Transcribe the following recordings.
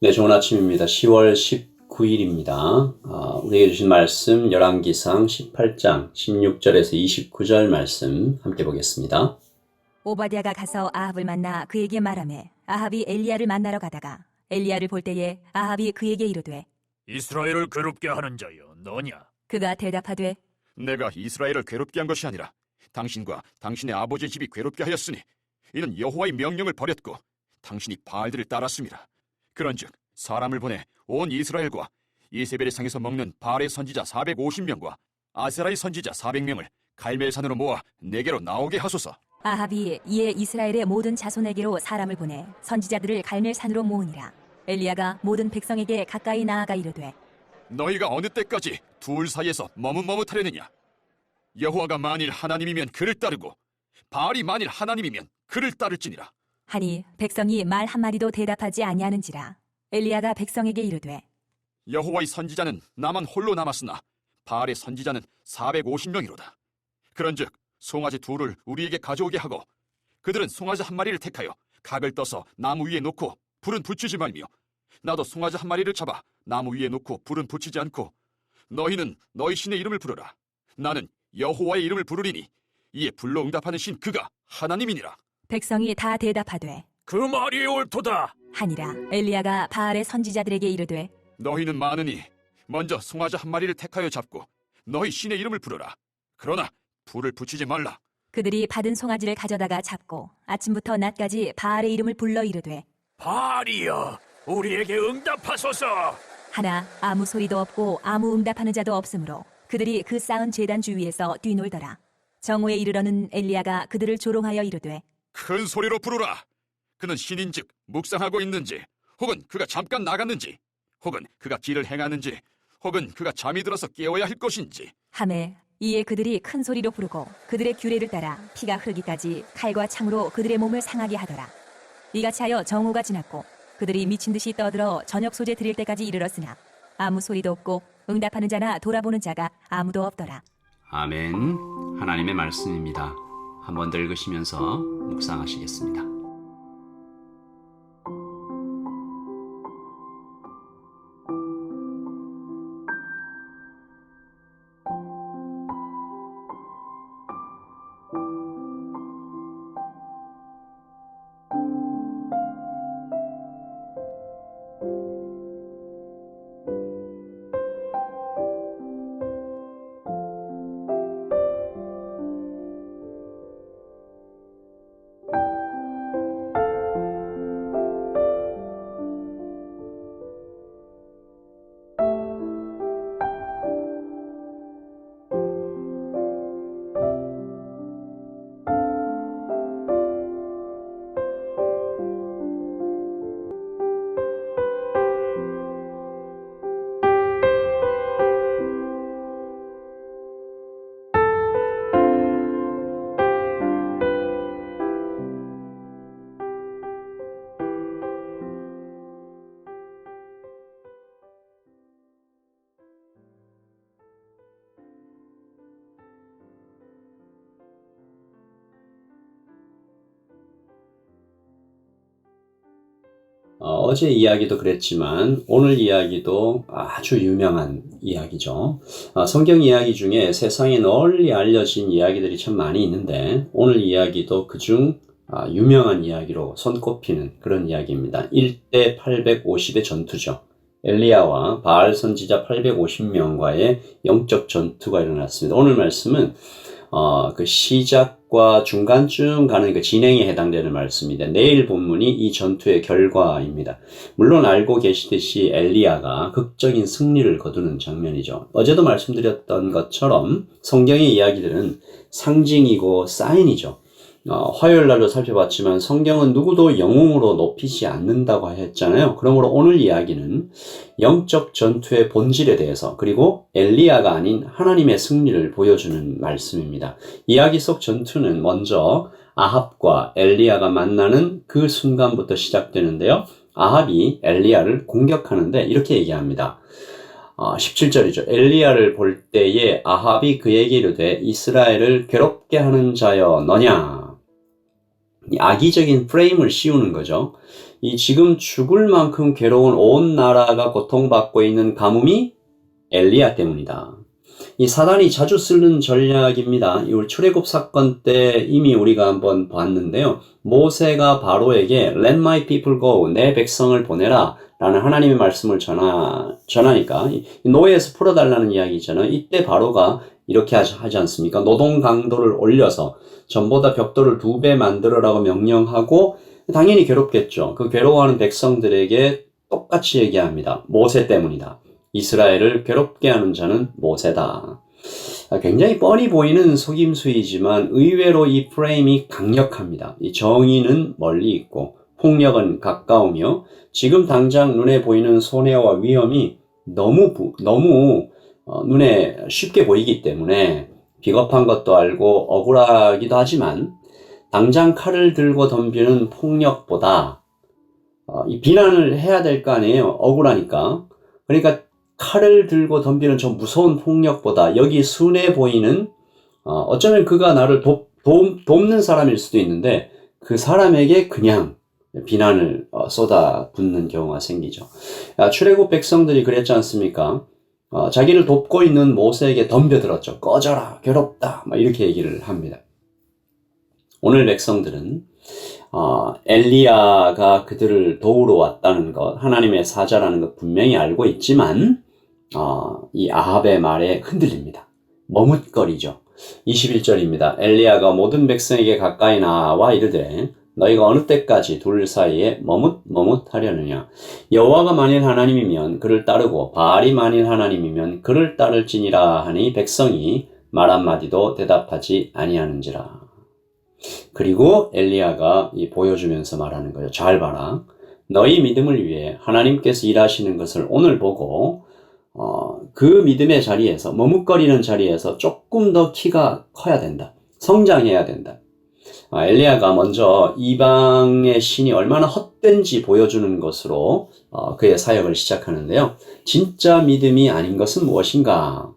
네, 좋은 아침입니다. 10월 19일입니다. 우리에게 주신 말씀 열왕기상 18장 16절에서 29절 말씀 함께 보겠습니다. 오바댜가 가서 아합을 만나 그에게 말하매 아합이 엘리야를 만나러 가다가 엘리야를 볼 때에 아합이 그에게 이르되 이스라엘을 괴롭게 하는 자여 너냐? 그가 대답하되 내가 이스라엘을 괴롭게 한 것이 아니라 당신과 당신의 아버지 집이 괴롭게 하였으니 이는 여호와의 명령을 버렸고 당신이 바알들을 따랐습니다. 그런즉 사람을 보내 온 이스라엘과 이세벨의 상에서 먹는 바알의 선지자 450명과 아세라의 선지자 400명을 갈멜산으로 모아 내게로 나오게 하소서. 아합이 이에 이스라엘의 모든 자손에게로 사람을 보내 선지자들을 갈멜산으로 모으니라. 엘리야가 모든 백성에게 가까이 나아가 이르되 너희가 어느 때까지 둘 사이에서 머뭇머뭇하려느냐? 여호와가 만일 하나님이면 그를 따르고 바알이 만일 하나님이면 그를 따를지니라. 하니 백성이 말 한마디도 대답하지 아니하는지라. 엘리야가 백성에게 이르되 여호와의 선지자는 나만 홀로 남았으나 바알의 선지자는 450명이로다. 그런즉 송아지 둘을 우리에게 가져오게 하고 그들은 송아지 한 마리를 택하여 각을 떠서 나무 위에 놓고 불은 붙이지 말며 나도 송아지 한 마리를 잡아 나무 위에 놓고 불은 붙이지 않고 너희는 너희 신의 이름을 부르라. 나는 여호와의 이름을 부르리니 이에 불로 응답하는 신 그가 하나님이니라. 백성이 다 대답하되 그 말이 옳도다. 하니라. 엘리야가 바알의 선지자들에게 이르되 너희는 많으니 먼저 송아지 한 마리를 택하여 잡고 너희 신의 이름을 부르라. 그러나 불을 붙이지 말라. 그들이 받은 송아지를 가져다가 잡고 아침부터 낮까지 바알의 이름을 불러 이르되 바알이여 우리에게 응답하소서. 하나 아무 소리도 없고 아무 응답하는 자도 없으므로 그들이 그 쌓은 제단 주위에서 뛰놀더라. 정오에 이르러는 엘리야가 그들을 조롱하여 이르되 큰 소리로 부르라. 그는 신인즉 묵상하고 있는지 혹은 그가 잠깐 나갔는지 혹은 그가 길을 행하는지 혹은 그가 잠이 들어서 깨어야 할 것인지. 하매 이에 그들이 큰 소리로 부르고 그들의 규례를 따라 피가 흐르기까지 칼과 창으로 그들의 몸을 상하게 하더라. 이같이 하여 정오가 지났고 그들이 미친 듯이 떠들어 저녁 소재 드릴 때까지 이르렀으나 아무 소리도 없고 응답하는 자나 돌아보는 자가 아무도 없더라. 아멘. 하나님의 말씀입니다. 한번 더 읽으시면서 묵상하시겠습니다. 어제 이야기도 그랬지만 오늘 이야기도 아주 유명한 이야기죠. 성경 이야기 중에 세상에 널리 알려진 이야기들이 참 많이 있는데 오늘 이야기도 그중 유명한 이야기로 손꼽히는 그런 이야기입니다. 1대 850의 전투죠. 엘리야와 바알 선지자 850명과의 영적 전투가 일어났습니다. 오늘 말씀은 그 시작과 중간쯤 가는 그 진행에 해당되는 말씀입니다. 내일 본문이 이 전투의 결과입니다. 물론 알고 계시듯이 엘리야가 극적인 승리를 거두는 장면이죠. 어제도 말씀드렸던 것처럼 성경의 이야기들은 상징이고 사인이죠. 화요일 날도 살펴봤지만 성경은 누구도 영웅으로 높이지 않는다고 했잖아요. 그러므로 오늘 이야기는 영적 전투의 본질에 대해서 그리고 엘리야가 아닌 하나님의 승리를 보여주는 말씀입니다. 이야기 속 전투는 먼저 아합과 엘리야가 만나는 그 순간부터 시작되는데요. 아합이 엘리야를 공격하는데 이렇게 얘기합니다. 17절이죠. 엘리야를 볼 때에 아합이 그에게 이르되 이스라엘을 괴롭게 하는 자여 너냐? 이 악의적인 프레임을 씌우는 거죠. 이 지금 죽을 만큼 괴로운 온 나라가 고통받고 있는 가뭄이 엘리야 때문이다. 이 사단이 자주 쓰는 전략입니다. 이 출애굽 사건 때 이미 우리가 한번 봤는데요. 모세가 바로에게 Let my people go, 내 백성을 보내라 라는 하나님의 말씀을 전하니까 노예에서 풀어달라는 이야기잖아요. 이때 바로가 이렇게 하지 않습니까? 노동 강도를 올려서 전보다 벽돌을 2배 만들어라고 명령하고 당연히 괴롭겠죠. 그 괴로워하는 백성들에게 똑같이 얘기합니다. 모세 때문이다. 이스라엘을 괴롭게 하는 자는 모세다. 굉장히 뻔히 보이는 속임수이지만 의외로 이 프레임이 강력합니다. 이 정의는 멀리 있고 폭력은 가까우며 지금 당장 눈에 보이는 손해와 위험이 너무 눈에 쉽게 보이기 때문에 비겁한 것도 알고 억울하기도 하지만 당장 칼을 들고 덤비는 폭력보다 이 비난을 해야 될 거 아니에요. 억울하니까. 그러니까 칼을 들고 덤비는 저 무서운 폭력보다 여기 순해 보이는 어쩌면 그가 나를 돕는 사람일 수도 있는데 그 사람에게 그냥 비난을 쏟아붓는 경우가 생기죠. 출애굽 백성들이 그랬지 않습니까? 자기를 돕고 있는 모세에게 덤벼들었죠. 꺼져라, 괴롭다, 이렇게 얘기를 합니다. 오늘 백성들은 엘리야가 그들을 도우러 왔다는 것, 하나님의 사자라는 것 분명히 알고 있지만 이 아합의 말에 흔들립니다. 머뭇거리죠. 21절입니다. 엘리야가 모든 백성에게 가까이 나와 이르되 너희가 어느 때까지 둘 사이에 머뭇하려느냐. 여호와가 만일 하나님이면 그를 따르고 바알이 만일 하나님이면 그를 따를지니라 하니 백성이 말 한마디도 대답하지 아니하는지라. 그리고 엘리야가 보여주면서 말하는 거예요. 잘 봐라. 너희 믿음을 위해 하나님께서 일하시는 것을 오늘 보고 그 믿음의 자리에서 머뭇거리는 자리에서 조금 더 키가 커야 된다. 성장해야 된다. 엘리야가 먼저 이방의 신이 얼마나 헛된지 보여주는 것으로 그의 사역을 시작하는데요. 진짜 믿음이 아닌 것은 무엇인가?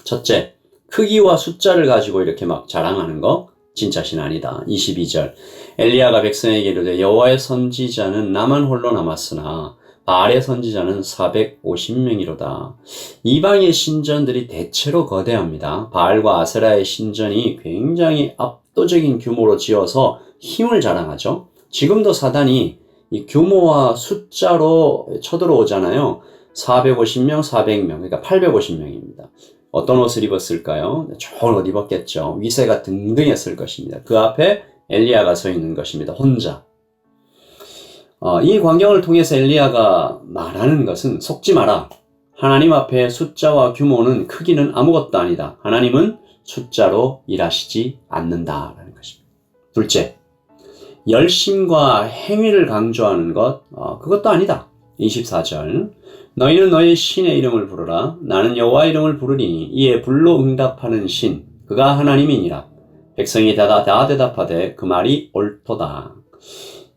첫째, 크기와 숫자를 가지고 이렇게 막 자랑하는 거 진짜 신 아니다. 22절 엘리야가 백성에게 이르되 여호와의 선지자는 나만 홀로 남았으나 바알의 선지자는 450명이로다. 이방의 신전들이 대체로 거대합니다. 바알과 아세라의 신전이 굉장히 압도적인 규모로 지어서 힘을 자랑하죠. 지금도 사단이 이 규모와 숫자로 쳐들어오잖아요. 450명, 400명, 그러니까 850명입니다. 어떤 옷을 입었을까요? 좋은 옷 입었겠죠. 위세가 등등했을 것입니다. 그 앞에 엘리야가 서 있는 것입니다. 혼자. 이 광경을 통해서 엘리야가 말하는 것은 속지 마라. 하나님 앞에 숫자와 규모는 크기는 아무것도 아니다. 하나님은 숫자로 일하시지 않는다라는 것입니다. 둘째, 열심과 행위를 강조하는 것, 그것도 아니다. 24절 너희는 너희 신의 이름을 부르라. 나는 여호와 이름을 부르리니 이에 불로 응답하는 신, 그가 하나님이니라. 백성이 다 대답하되 그 말이 옳도다.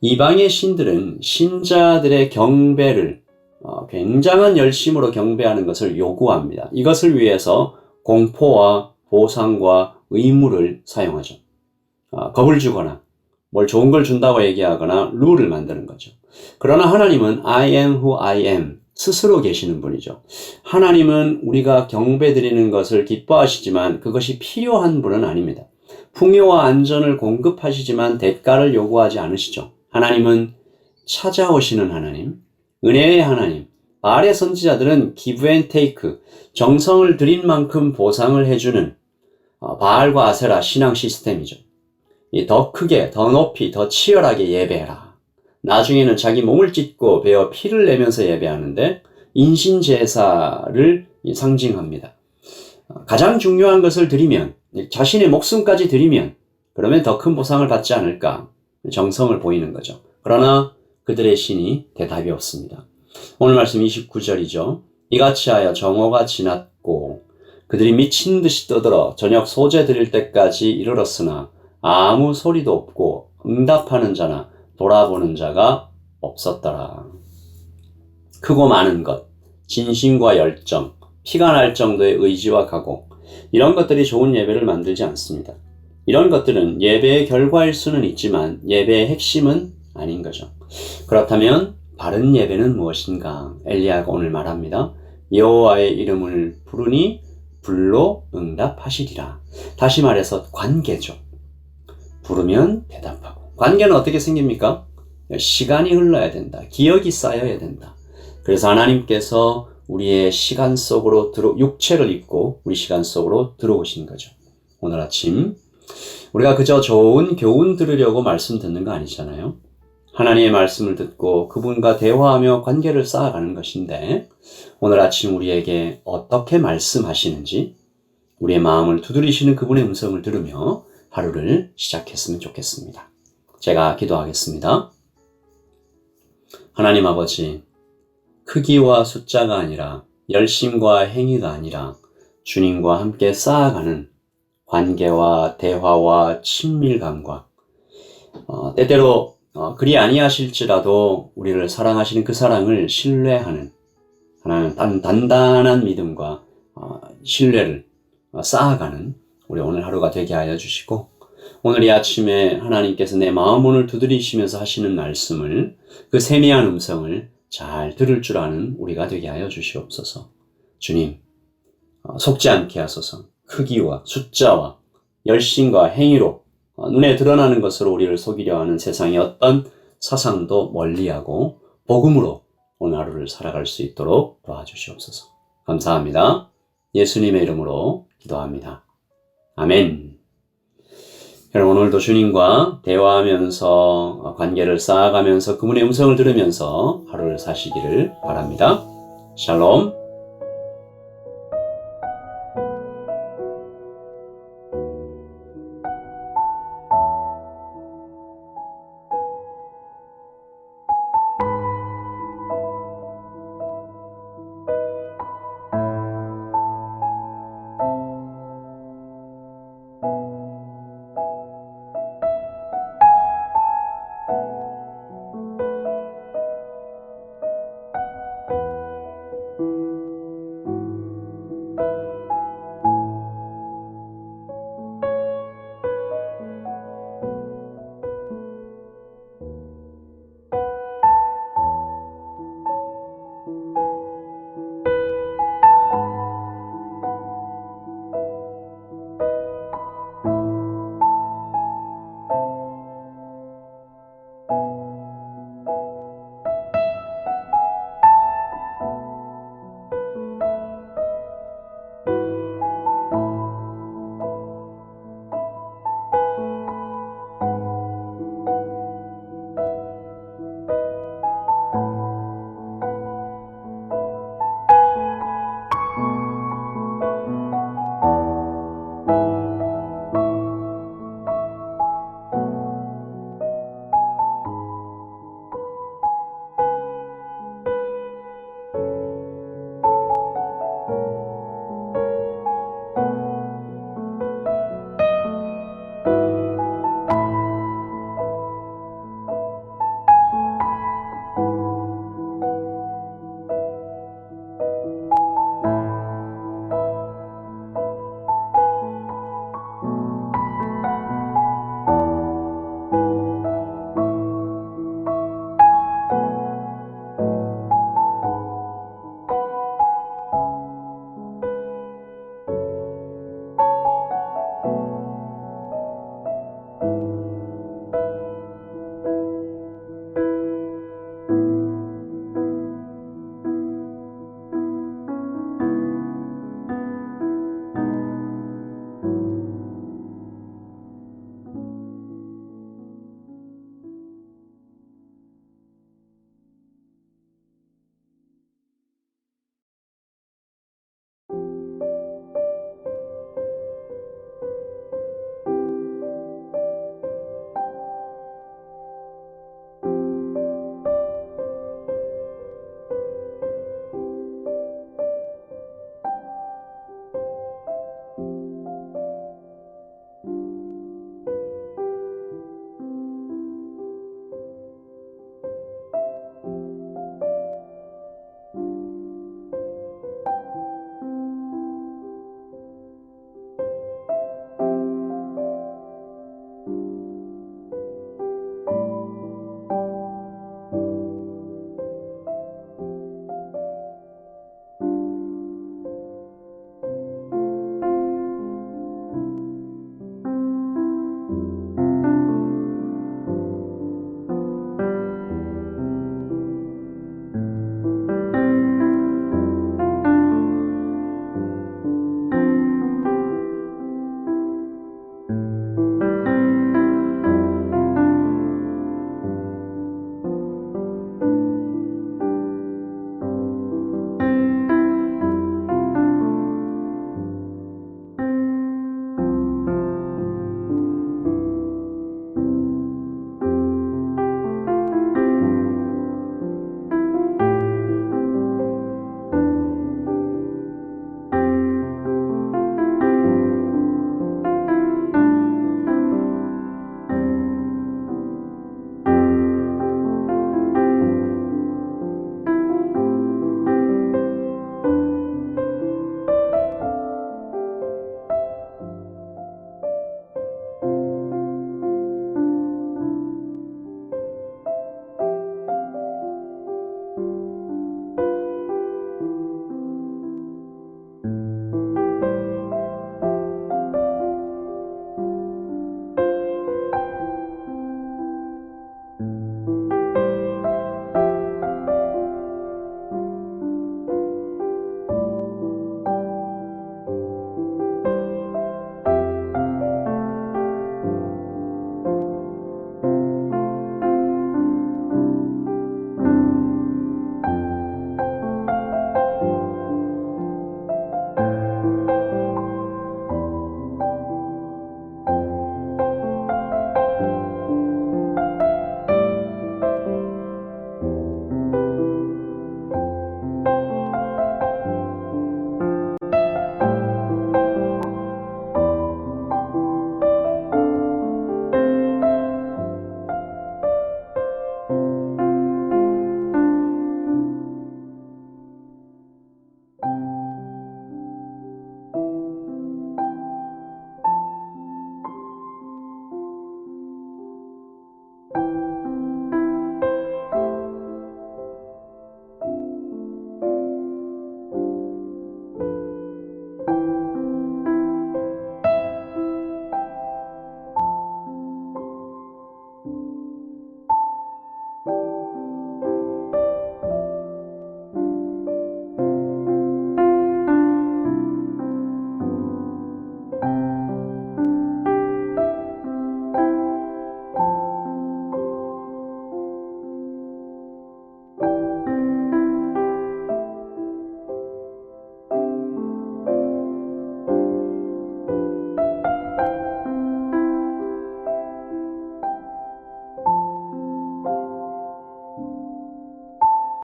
이방의 신들은 신자들의 경배를 굉장한 열심으로 경배하는 것을 요구합니다. 이것을 위해서 공포와 보상과 의무를 사용하죠. 겁을 주거나 뭘 좋은 걸 준다고 얘기하거나 룰을 만드는 거죠. 그러나 하나님은 I am who I am 스스로 계시는 분이죠. 하나님은 우리가 경배드리는 것을 기뻐하시지만 그것이 필요한 분은 아닙니다. 풍요와 안전을 공급하시지만 대가를 요구하지 않으시죠. 하나님은 찾아오시는 하나님, 은혜의 하나님. 바알의 선지자들은 give and take, 정성을 들인 만큼 보상을 해주는 바알과 아세라 신앙 시스템이죠. 더 크게, 더 높이, 더 치열하게 예배해라. 나중에는 자기 몸을 찢고 베어 피를 내면서 예배하는데 인신제사를 상징합니다. 가장 중요한 것을 드리면, 자신의 목숨까지 드리면 그러면 더 큰 보상을 받지 않을까? 정성을 보이는 거죠. 그러나 그들의 신이 대답이 없습니다. 오늘 말씀 29절이죠. 이같이 하여 정오가 지났고 그들이 미친 듯이 떠들어 저녁 소재 드릴 때까지 이르렀으나 아무 소리도 없고 응답하는 자나 돌아보는 자가 없었더라. 크고 많은 것, 진심과 열정, 피가 날 정도의 의지와 각오, 이런 것들이 좋은 예배를 만들지 않습니다. 이런 것들은 예배의 결과일 수는 있지만 예배의 핵심은 아닌 거죠. 그렇다면 바른 예배는 무엇인가? 엘리야가 오늘 말합니다. 여호와의 이름을 부르니 불로 응답하시리라. 다시 말해서 관계죠. 부르면 대답하고. 관계는 어떻게 생깁니까? 시간이 흘러야 된다. 기억이 쌓여야 된다. 그래서 하나님께서 우리의 시간 속으로 육체를 입고 우리 시간 속으로 들어오신 거죠. 오늘 아침 우리가 그저 좋은 교훈 들으려고 말씀 듣는 거 아니잖아요. 하나님의 말씀을 듣고 그분과 대화하며 관계를 쌓아가는 것인데 오늘 아침 우리에게 어떻게 말씀하시는지 우리의 마음을 두드리시는 그분의 음성을 들으며 하루를 시작했으면 좋겠습니다. 제가 기도하겠습니다. 하나님 아버지, 크기와 숫자가 아니라 열심과 행위가 아니라 주님과 함께 쌓아가는 관계와 대화와 친밀감과 때때로 그리 아니하실지라도 우리를 사랑하시는 그 사랑을 신뢰하는 하나는 단단한 믿음과 신뢰를 쌓아가는 우리 오늘 하루가 되게 하여 주시고 오늘 이 아침에 하나님께서 내 마음문을 두드리시면서 하시는 말씀을 그 세미한 음성을 잘 들을 줄 아는 우리가 되게 하여 주시옵소서. 주님, 속지 않게 하소서. 크기와 숫자와 열심과 행위로 눈에 드러나는 것으로 우리를 속이려 하는 세상의 어떤 사상도 멀리하고 복음으로 오늘 하루를 살아갈 수 있도록 도와주시옵소서. 감사합니다. 예수님의 이름으로 기도합니다. 아멘. 여러분 오늘도 주님과 대화하면서 관계를 쌓아가면서 그분의 음성을 들으면서 하루를 사시기를 바랍니다. 샬롬.